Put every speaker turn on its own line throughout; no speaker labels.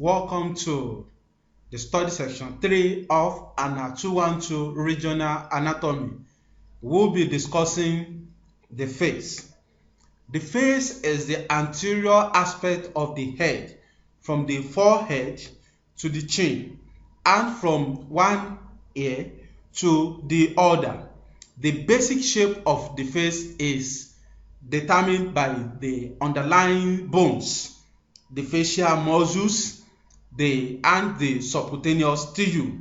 Welcome to the study section 3 of ANA 212 Regional Anatomy. We'll be discussing the face. The face is the anterior aspect of the head, from the forehead to the chin, and from one ear to the other. The basic shape of the face is determined by the underlying bones, the facial muscles, and the subcutaneous tissue.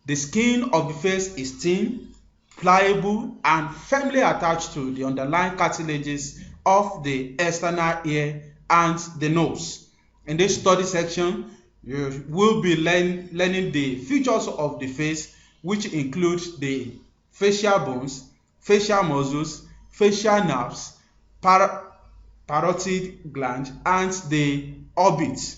The skin of the face is thin, pliable, and firmly attached to the underlying cartilages of the external ear and the nose. In this study section, you will be learning the features of the face, which include the facial bones, facial muscles, facial nerves, parotid gland, and the orbit.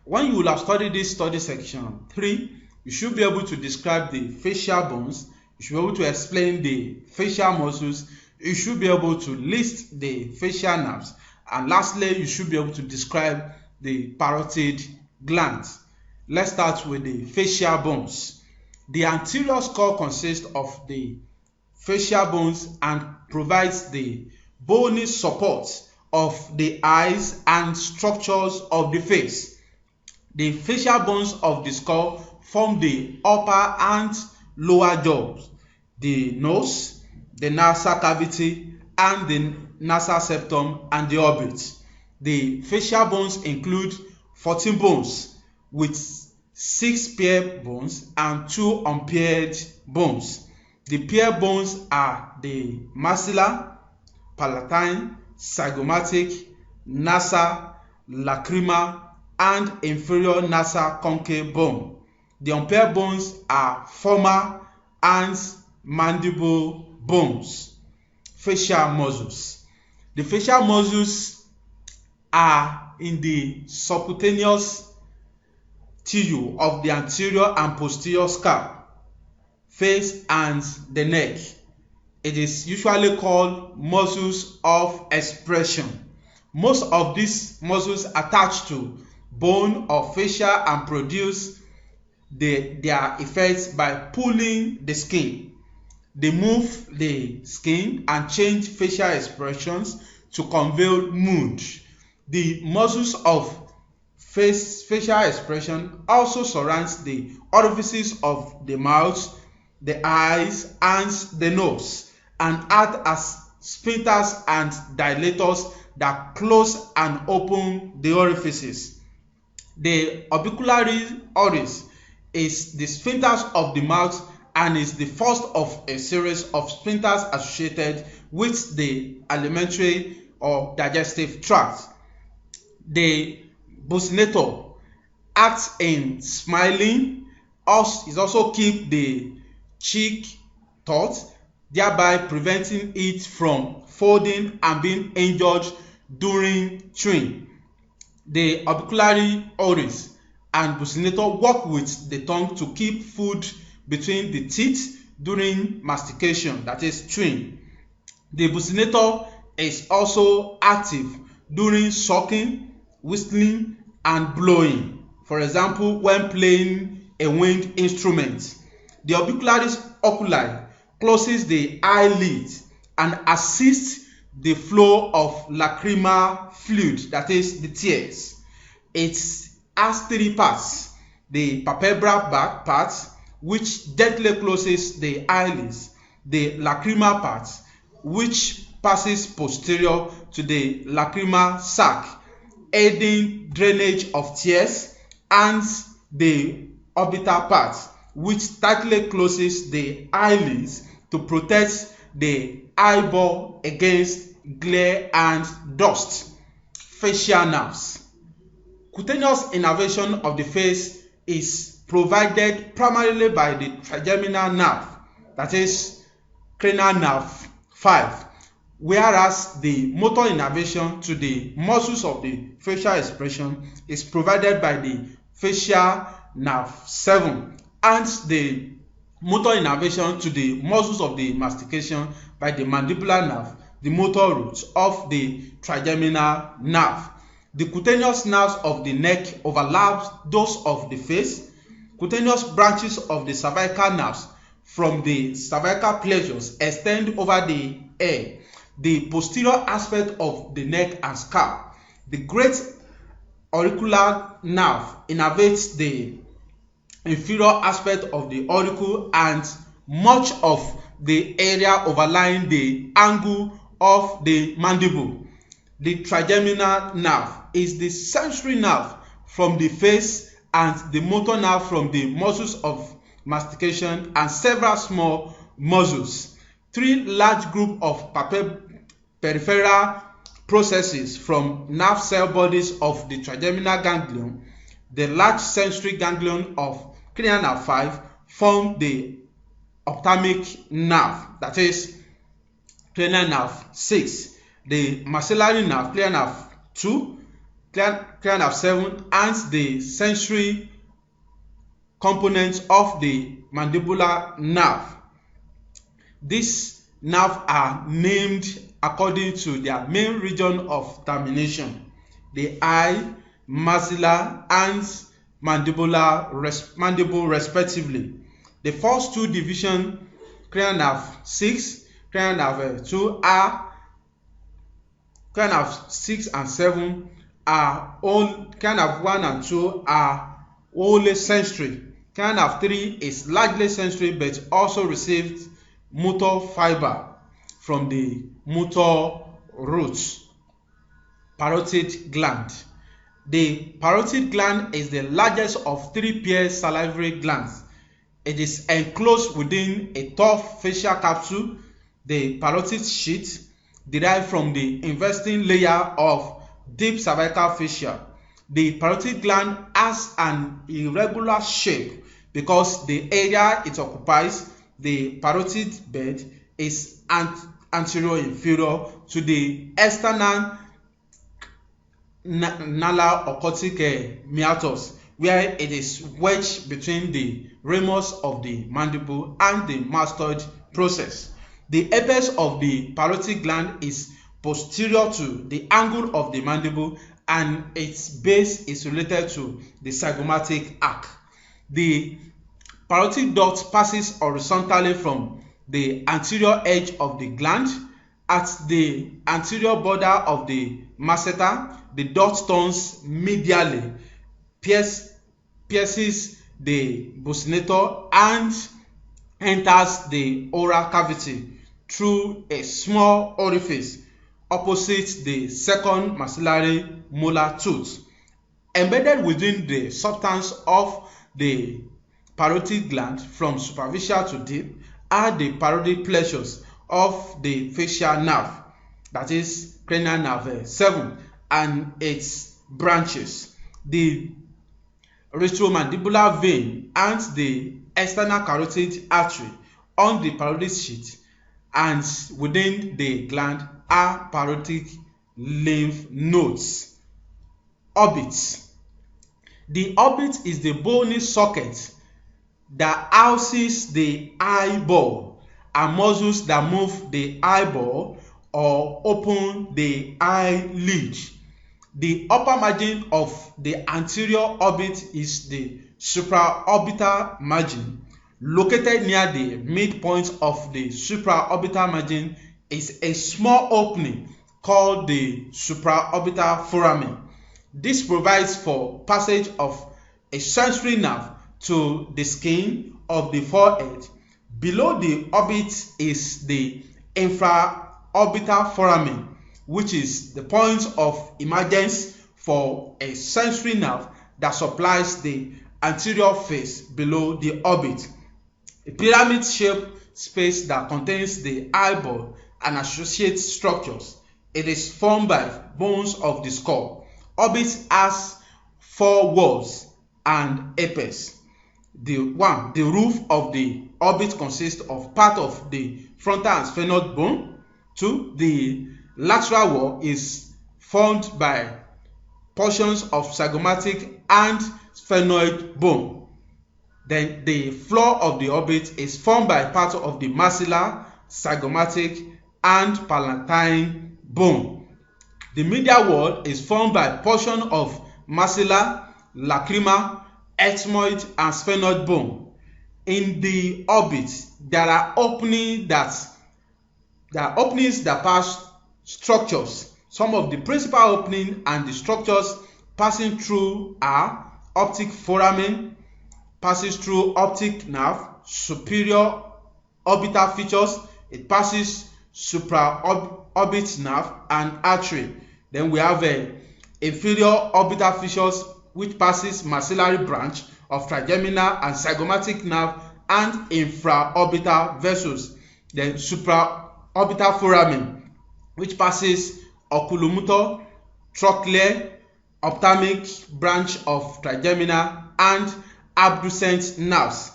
When you will have studied this study section 3, you should be able to describe the facial bones, you should be able to explain the facial muscles, you should be able to list the facial nerves, and lastly, you should be able to describe the parotid glands. Let's start with the facial bones. The anterior skull consists of the facial bones and provides the bony support of the eyes and structures of the face. The facial bones of the skull form the upper and lower jaws, the nose, the nasal cavity, and the nasal septum and the orbit. The facial bones include 14 bones with 6 paired bones and 2 unpaired bones. The paired bones are the maxilla, palatine, zygomatic, nasal, lacrimal, and inferior nasal concave bone. The unpaired bones are femur and mandible bones. Facial muscles. The facial muscles are in the subcutaneous tissue of the anterior and posterior scalp, face, and the neck. It is usually called muscles of expression. Most of these muscles attach to bone or fascia and produce their effects by pulling the skin. They move the skin and change facial expressions to convey mood. The muscles of facial expression also surrounds the orifices of the mouth, the eyes, and the nose, and act as sphincters and dilators that close and open the orifices. The orbicularis oris is the sphincters of the mouth and is the first of a series of sphincters associated with the alimentary or digestive tract. The buccinator acts in smiling, is also keep the cheek taut, thereby preventing it from folding and being injured during chewing. The orbiculary oris and buccinator work with the tongue to keep food between the teeth during mastication, that is chewing. The buccinator is also active during sucking, whistling, and blowing, for example, when playing a wind instrument. The orbicularis oculi closes the eyelid and assists the flow of lacrimal fluid, that is the tears. It has 3 parts: the palpebral part, which gently closes the eyelids; the lacrimal part, which passes posterior to the lacrimal sac, aiding drainage of tears; and the orbital part, which tightly closes the eyelids to protect the eyeball against glare and dust. Facial nerves. Cutaneous innervation of the face is provided primarily by the trigeminal nerve, that is cranial nerve 5, whereas the motor innervation to the muscles of the facial expression is provided by the facial nerve 7, and the motor innervation to the muscles of the mastication by the mandibular nerve, the motor root of the trigeminal nerve. The cutaneous nerves of the neck overlap those of the face. Cutaneous branches of the cervical nerves from the cervical plexus extend over the hair, the posterior aspect of the neck and scalp. The great auricular nerve innervates the inferior aspect of the auricle and much of the area overlying the angle of the mandible. The trigeminal nerve is the sensory nerve from the face and the motor nerve from the muscles of mastication and several small muscles. Three large groups of peripheral processes from nerve cell bodies of the trigeminal ganglion, the large sensory ganglion of cranial nerve 5 form the ophthalmic nerve, that is cranial nerve 6. The maxillary nerve, cranial nerve 2, cranial nerve 7, and the sensory components of the mandibular nerve. These nerves are named according to their main region of termination: the eye, maxilla, and mandible respectively. The first two divisions, cranial nerve 6, cranial nerve 2, cranial nerve 6 and 7 are all, cranial nerve 1 and 2 are only sensory. Cranial nerve 3 is largely sensory but also receives motor fiber from the motor roots. Parotid gland. The parotid gland is the largest of three pairs salivary glands. It is enclosed within a tough facial capsule, the parotid sheath, derived from the investing layer of deep cervical fascia. The parotid gland has an irregular shape because the area it occupies, the parotid bed, is anterior inferior to the external nalar occultic meatus, where it is wedged between the ramus of the mandible and the mastoid process. The apex of the parotid gland is posterior to the angle of the mandible and its base is related to the zygomatic arc. The parotid duct passes horizontally from the anterior edge of the gland. At the anterior border of the masseter, the duct turns medially, pierces the buccinator, and enters the oral cavity through a small orifice opposite the second maxillary molar tooth. Embedded within the substance of the parotid gland from superficial to deep are the parotid plexus of the facial nerve, that is cranial nerve 7, and its branches, the retromandibular vein and the external carotid artery on the parotid sheath, and within the gland are parotid lymph nodes. Orbit. The orbit is the bony socket that houses the eyeball and muscles that move the eyeball or open the eyelid. The upper margin of the anterior orbit is the supraorbital margin. Located near the midpoint of the supraorbital margin is a small opening called the supraorbital foramen. This provides for passage of a sensory nerve to the skin of the forehead. Below the orbit is the infraorbital foramen, which is the point of emergence for a sensory nerve that supplies the anterior face below the orbit. A pyramid-shaped space that contains the eyeball and associated structures. It is formed by bones of the skull. Orbit has 4 walls and apex. The roof of the orbit consists of part of the frontal and sphenoid bone. 2. The lateral wall is formed by portions of zygomatic and sphenoid bone. Then the floor of the orbit is formed by part of the maxilla, zygomatic, and palatine bone. The medial wall is formed by portion of maxilla, lacrima, ethmoid, and sphenoid bone. In the orbit, there are openings that pass structures. Some of the principal openings and the structures passing through are optic foramen, passes through optic nerve, superior orbital features, it passes supraorbit nerve and artery. Then we have inferior orbital features which passes maxillary branch of trigeminal and zygomatic nerve and infraorbital vessels. Then supraorbital foramen which passes oculomotor, trochlear, ophthalmic branch of trigeminal and abducent nerves.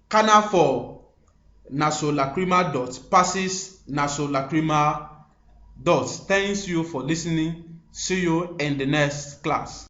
Canal for nasolacrimal duct passes nasolacrimal duct. Thanks you for listening. See you in the next class.